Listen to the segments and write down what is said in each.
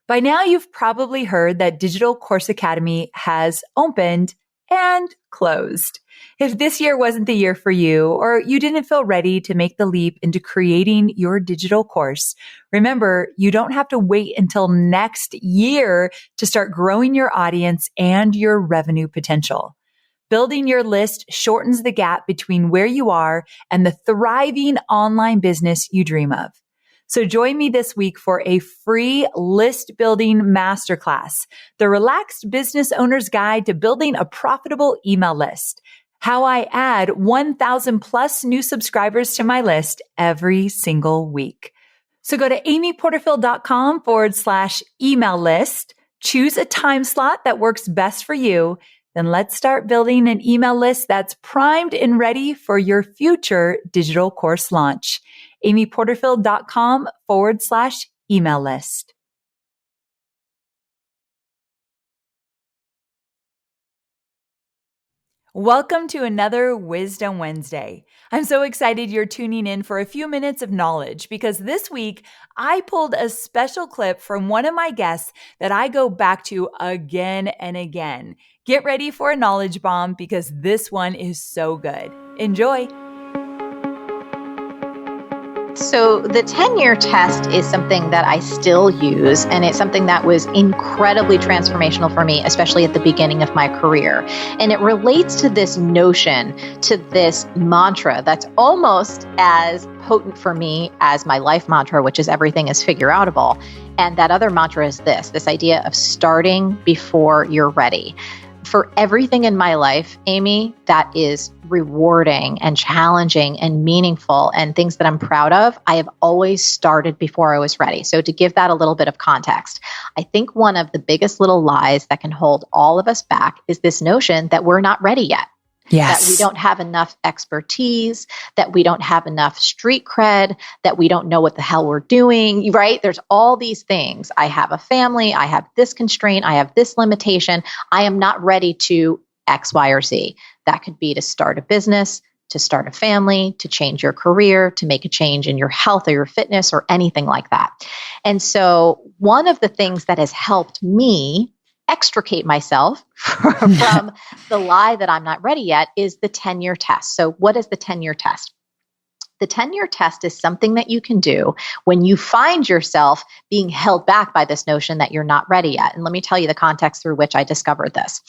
By now, you've probably heard that Digital Course Academy has opened and closed. If this year wasn't the year for you, or you didn't feel ready to make the leap into creating your digital course, remember, you don't have to wait until next year to start growing your audience and your revenue potential. Building your list shortens the gap between where you are and the thriving online business you dream of. So join me this week for a free list building masterclass, the Relaxed Business Owner's Guide to Building a Profitable Email List. How I add 1,000 plus new subscribers to my list every single week. So go to amyporterfield.com/email list, choose a time slot that works best for you. Then let's start building an email list that's primed and ready for your future digital course launch. amyporterfield.com/email list. Welcome to another Wisdom Wednesday. I'm so excited you're tuning in for a few minutes of knowledge because this week I pulled a special clip from one of my guests that I go back to again and again. Get ready for a knowledge bomb because this one is so good. Enjoy. So the 10-year test is something that I still use, and it's something that was incredibly transformational for me, especially at the beginning of my career. And it relates to this notion, to this mantra that's almost as potent for me as my life mantra, which is everything is figure outable. And that other mantra is this idea of starting before you're ready. For everything in my life, Amy, that is rewarding and challenging and meaningful and things that I'm proud of, I have always started before I was ready. So to give that a little bit of context, I think one of the biggest little lies that can hold all of us back is this notion that we're not ready yet. Yes. That we don't have enough expertise, that we don't have enough street cred, that we don't know what the hell we're doing, right? There's all these things. I have a family, I have this constraint, I have this limitation. I am not ready to X, Y, or Z. That could be to start a business, to start a family, to change your career, to make a change in your health or your fitness or anything like that. And so one of the things that has helped me extricate myself from the lie that I'm not ready yet is the 10-year test. So what is the 10-year test? The 10-year test is something that you can do when you find yourself being held back by this notion that you're not ready yet. And let me tell you the context through which I discovered this.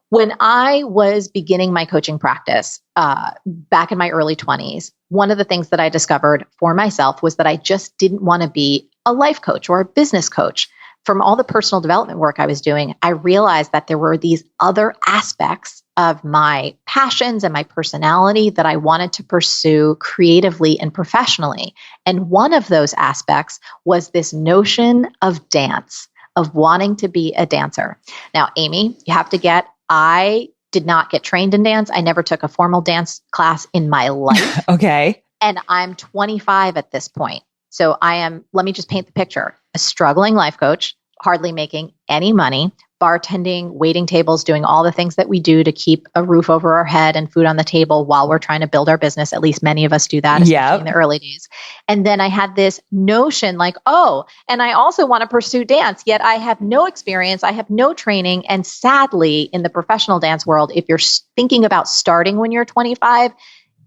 When I was beginning my coaching practice back in my early 20s, one of the things that I discovered for myself was that I just didn't want to be a life coach or a business coach. From all the personal development work I was doing, I realized that there were these other aspects of my passions and my personality that I wanted to pursue creatively and professionally. And one of those aspects was this notion of dance, of wanting to be a dancer. Now, Amy, you have to get, I did not get trained in dance. I never took a formal dance class in my life. Okay. And I'm 25 at this point. So I am, let me just paint the picture, a struggling life coach, hardly making any money, bartending, waiting tables, doing all the things that we do to keep a roof over our head and food on the table while we're trying to build our business. At least many of us do that, especially in the early days. And then I had this notion like, oh, and I also want to pursue dance, yet I have no experience, I have no training. And sadly, in the professional dance world, if you're thinking about starting when you're 25,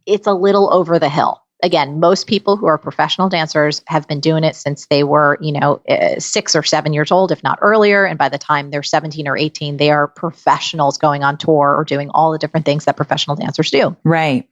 it's a little over the hill. Again, most people who are professional dancers have been doing it since they were, 6 or 7 years old, if not earlier. And by the time they're 17 or 18, they are professionals going on tour or doing all the different things that professional dancers do. Right.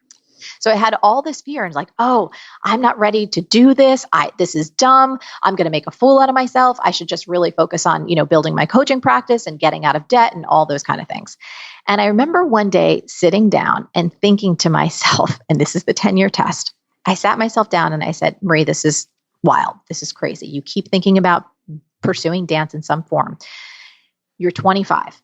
So I had all this fear and like, oh, I'm not ready to do this. This is dumb. I'm going to make a fool out of myself. I should just really focus on, building my coaching practice and getting out of debt and all those kind of things. And I remember one day sitting down and thinking to myself, and this is the 10-year test. I sat myself down and I said, Marie, this is wild. This is crazy. You keep thinking about pursuing dance in some form. You're 25.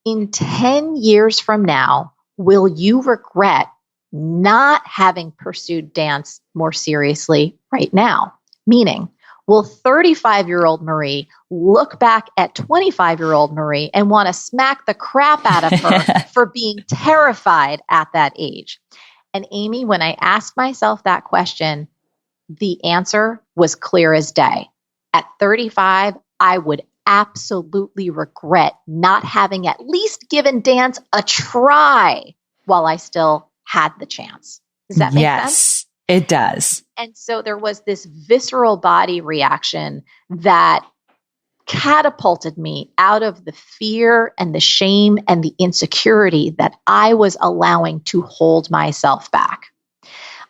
In 10 years from now, will you regret not having pursued dance more seriously right now? Meaning, will 35-year-old Marie look back at 25-year-old Marie and want to smack the crap out of her for being terrified at that age? And Amy, when I asked myself that question, the answer was clear as day. At 35, I would absolutely regret not having at least given dance a try while I still had the chance. Does that make sense? Yes, it does. And so there was this visceral body reaction that catapulted me out of the fear and the shame and the insecurity that I was allowing to hold myself back.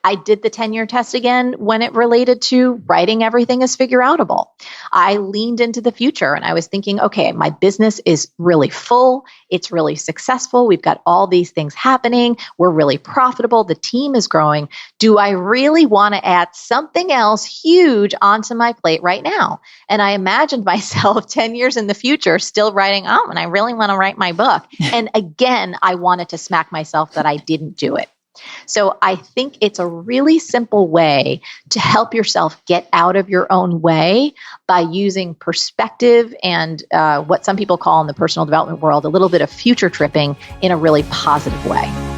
I did the 10-year test again when it related to writing everything as figure outable. I leaned into the future and I was thinking, okay, my business is really full. It's really successful. We've got all these things happening. We're really profitable. The team is growing. Do I really want to add something else huge onto my plate right now? And I imagined myself 10 years in the future still writing, oh, and I really want to write my book. And again, I wanted to smack myself that I didn't do it. So I think it's a really simple way to help yourself get out of your own way by using perspective and what some people call in the personal development world, a little bit of future tripping in a really positive way.